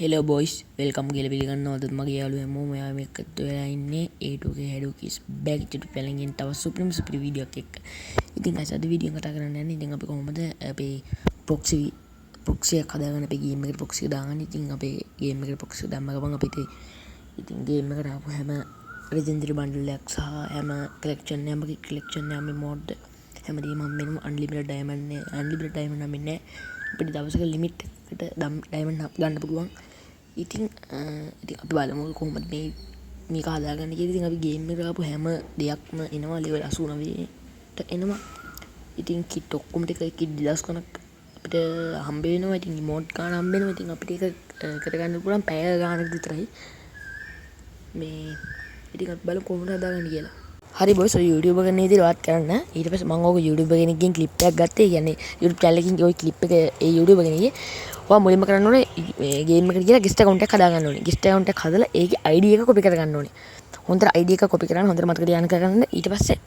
Hello boys welcome කියලා පිළිගන්නවද මගේ යාළුවෝ හැමෝම මෙයා මේ එකතු වෙලා ඉන්නේ A2K Hadokis back to channel තව සුපිරි වීඩියෝ එකක් එක්ක. ඉතින් guys අද වීඩියෝ කතා කරන්න යන්නේ ඉතින් අපි කොහොමද අපේ proxy එක හදාගන්න අපේ game එකට proxy එක දාගන්න. ඉතින් අපේ game එකට proxy එක දැම්ම ගමන් අපිට ඉතින් game එකට ආපු හැම legendary bundle එකක් සහ හැම collection හැම mod හැමදේම හම්බෙනවා. unlimited diamond නම් ඉන්නේ අපිට දවසක limit එකට diamond ගන්න පුළුවන්. ඉතින් අපි බලමු කොහොමද මේක හදාගන්න කියලා. ඉතින් අපි ගේම් එකට ආපු හැම දෙයක්ම එනවා level 89ට එනවා. ඉතින් kit ඔක්කොම ටික kit 2000 කණක් අපිට හම්බ වෙනවා. ඉතින් emote ගන්න හම්බ වෙනවා. ඉතින් අපිට ඒක කරගන්න පුළුවන් පැය ගානක් විතරයි. ඉතින් අපි බලමු කොහොමද හදාගන්න කියලා. හරි බොයිස් ඔය YouTube එක නේද වාත් කරන්න. ඊට පස්සේ මම ඕක YouTube එකකින් clip එකක් ගත්තා. ඒ කියන්නේ YouTube channel එකකින් ওই clip එක ඒ YouTube එකේ නේ. ඔයා මුලින්ම කරන්න ඕනේ මේ game එකට ගිහලා guest account එකක් හදාගන්න ඕනේ. guest account එකක් හදලා ඒකේ ID එක copy කරගන්න ඕනේ. හොඳට ID එක copy කරගන්න හොඳට මතක තියාගෙන කරගන්න. ඊට පස්සේ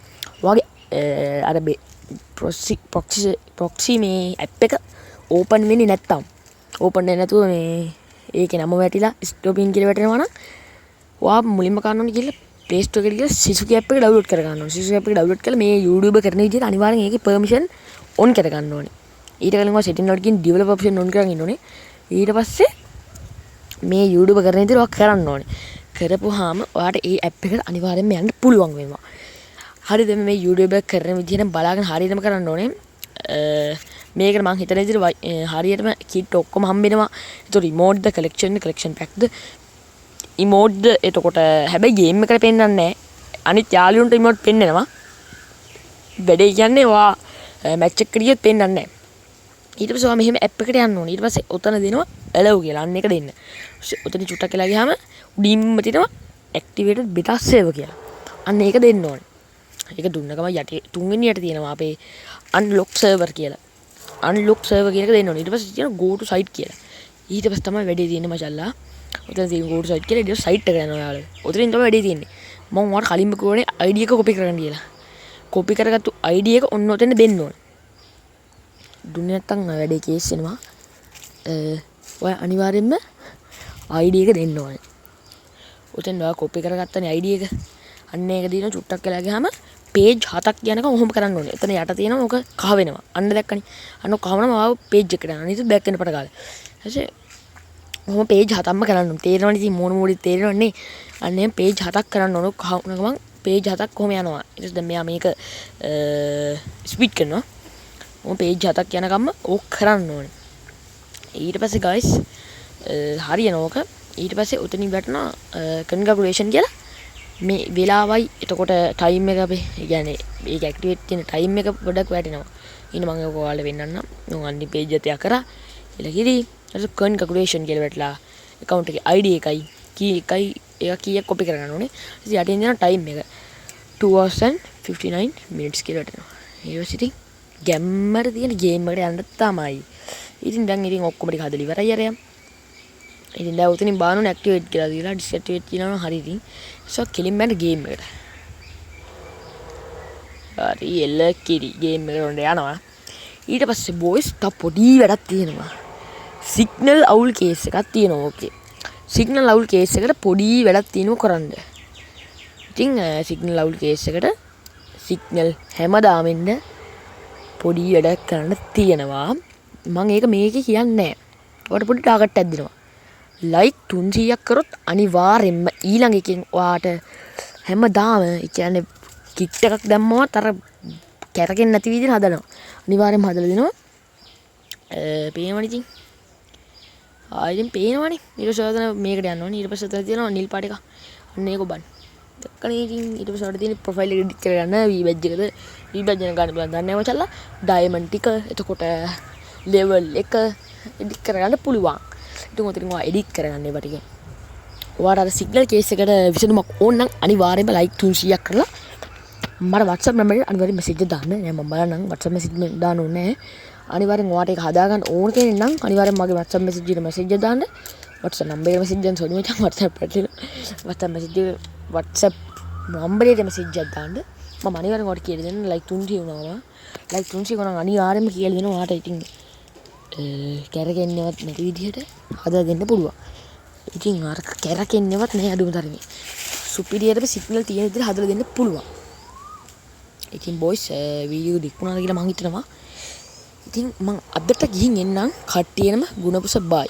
ඔයාගේ අර proxy මේ app එක open වෙන්නේ නැත්තම් open වෙන්නේ නැතුව මේ ඒකේ නම වැටිලා stopping කියලා වැටෙනවා නම් ඔයා මුලින්ම කරන්න ඕනේ කියලා Play Store එකට ගිහලා Sisuke app එක download කරගන්න ඕනේ. Sisuke app එක download කරලා මේ YouTube කරන විදිහට අනිවාර්යෙන් ඒකේ permission on කරගන්න ඕනේ. ඊට කලින් ඔයා setting වලට ගිහින් develop option on කරගෙන ඉන්න ඕනේ. ඊට පස්සේ මේ YouTube කරන විදිහට ඔයා කරන්න ඕනේ. කරපුවාම ඔයාට ඒ app එකට අනිවාර්යෙන්ම යන්න පුළුවන් වෙනවා. හරිද? මේ YouTube එක කරන විදිහට බලාගෙන හරියටම කරන්න ඕනේ. මේකට මම හිතන විදිහට හරියටම kit ඔක්කොම හම්බ වෙනවා. ඒතකොට emote ද collection pack ද emote එතකොට හැබැයි game එකට පෙන්නන්නේ නැහැ. අනිත් යාළුවන්ට emote පෙන්නනවා. වැඩේ කියන්නේ ඔයා match එකකට ගියොත් පෙන්නන්නේ නැහැ. ඊට පස්සේ ඔයා මෙහෙම app එකට යන්න ඕනේ. ඊට පස්සේ ඔතන දෙනවා allow කියලා. අන්න එක දෙන්න. ඔතන චුට්ටක් කියලා ගියාම උඩින්ම තියෙනවා activated beta save කියලා. අන්න ඒක දෙන්න ඕනේ. ඒක දුන්න ගමන් යටි තුන්වෙනි යට තියෙනවා අපේ unlock server කියලා. unlock server කියන එක දෙන්න ඕනේ. ඊට පස්සේ තියෙනවා go to site කියලා. ඊට පස්සේ තමයි වැඩේ තියෙන්නේ මචල්ලා. ඔතන තියෙන go to site කියලා ඊට site එකට යනවා යාළුවෝ. ඔතනින් තමයි වැඩේ තියෙන්නේ. මම ඔයාලට කලින්ම කිව්වනේ ID එක copy කරගන්න කියලා. copy කරගත්තු ID එක ඔන්න ඔතන දෙන්න ඕනේ. දුන්නේ නැත්තම් වැඩේ කේස් වෙනවා. ඔයා අනිවාර්යෙන්ම ID එක දෙන්න ඕනේ. ඔතෙන් ඔයා copy කරගත්තනේ ID එක. අන්න ඒක දින චුට්ටක් වෙලා ගියාම page 7ක් යනකම් ඔහොම කරන්න ඕනේ. එතන යට තියෙනවා ඕක කහ වෙනවා. අන්න දැක්කනේ. අන්න කහ වුණාම ආව page එකට යනවා. අනිත් බෑක් වෙන පට ගාලා. ඊටසේ ඔහොම page 7ක්ම කරන්න ඕනේ. තේරෙනවනේ ඉතින් මොන මොඩි තේරෙනවනේ. අන්න එහෙනම් page 7ක් කරන්න ඕන. කහ වුණ ගමන් page 7ක් කොහොම යනවා. ඊට පස්සේ දැන් මෙයා මේක ස්පීඩ් කරනවා. ඔහොම page 7ක් යනකම්ම ඕක කරන්න ඕනේ. ඊට පස්සේ guys හරියන ඕක. ඊට පස්සේ උතනින් වැටෙනවා configuration කියලා. මේ වෙලාවයි එතකොට time එක අපි කියන්නේ මේක ඇක්ටිවේට් වෙන time එක පොඩක් වැටෙනවා. ඉන්න මම ඒක ඔයාලට වෙන්නන්නම්. මම අනිත් page එක තියා කරා. එල කිරි ඊට configuration කියලා වැටලා account එකේ ID එකයි key එකයි ඒක කීයක් copy කරගන්න ඕනේ. ඉතින් යටින් දෙන time එක 2:59 minutes කියලා වැටෙනවා. ඊට පස්සේ ඉතින් ගැම්මර තියෙන ගේම් එකට යන්න තමයි. ඉතින් දැන් ඔක්කොම ටික හදලා ඉවරයි අරයන්. ඉතින් දැන් උතනින් බානුනේ ඇක්ටිවේට් කියලා දීලා ඩිස්ඇක්ටිවේට් කියනවා හරි ඉතින්. ඒක කෙලින්ම යන ගේම් එකට. හරි එල කිරි ගේම් එකට යනවා. ඊට පස්සේ බොයිස් තා පොඩි වැඩක් තියෙනවා. සිග්නල් අවුල් කේස් එකක් තියෙනවා ඕකේ. සිග්නල් අවුල් කේස් එකට පොඩි වැඩක් තියෙනවා කරන්න. ඉතින් සිග්නල් අවුල් කේස් එකට සිග්නල් හැමදාම ඉන්න පොඩි වැඩක් කරන්න තියෙනවා. මම ඒක මේකේ කියන්නේ නැහැ. ඔයාලට පොඩි ටාගට් එකක් දෙනවා. like 300ක් කරොත් අනිවාර්යෙන්ම ඊළඟ එකෙන් ඔයාට හැමදාම ඒ කියන්නේ කිට් එකක් දැම්මවත් අර කැරකෙන්නේ නැති විදිහට හදනවා. අනිවාර්යෙන්ම හදලා දෙනවා. පේනවනේ ඉතින්. ආයෙත් පේනවනේ. ඊට පස්සේ ඔතන මේකට යන්න ඕනේ. ඊට පස්සේ ඔතන තියෙනවා නිල් පාට එක. අන්න ඒක ඔබන්න. දැක්කනේ ඉතින් ඊට පස්සේ ඔයාලට තියෙන ප්‍රොෆයිල් එක එඩිට් කරගන්න V-badge එකද V-badge එක ගන්න පුළුවන්. දන්නේ නැහැ මචල්ලා. ඩයමන්ඩ් ටික එතකොට level එක එඩිට් කරගන්න පුළුවන්. ඉතින් ඔතනින් ඔයා එඩිට් කරගන්න ඒවා ටික. ඔයාට අර සිග්නල් කේස් එකට විසඳුමක් ඕන නම් අනිවාර්යයෙන්ම like 300ක් කරලා මට WhatsApp නම්බර් එකට අනිවාර්යෙන් message එක දාන්න. නෑ මම බලන්නම් WhatsApp message දාන්න ඕනේ නැහැ. අනිවාර්යෙන් ඔයාට ඒක හදාගන්න ඕන කෙනෙක් නම් අනිවාර්යෙන් මගේ WhatsApp message එකට message එක දාන්න. WhatsApp නම්බර් එක message දාන්න සෝනි මචං WhatsApp එකට WhatsApp නම්බර් එකට message එකක් දාන්න. මම අනිවාර්යෙන් ඔයාට කියලා දෙන්න like 300 වුණාම like 300 ගණන් අනිවාර්යෙන්ම කියලා දෙනවා ඔයාට ඉතින් කැරගෙන්නවත් නැති විදිහට හදා දෙන්න පුළුවන්. ඉතින් අර කැරකෙන්නේවත් නැහැ අඩුම තරමේ. සුපිරියරම සිග්නල් තියෙන විදිහට හදලා දෙන්න පුළුවන්. ඉතින් බොයිස් වීඩියෝ දික් වුණාද කියලා මං හිතනවා. ඉතින් මං අදට ගිහින් එන්නම් කට්ටියනම ගුණපුස බයි.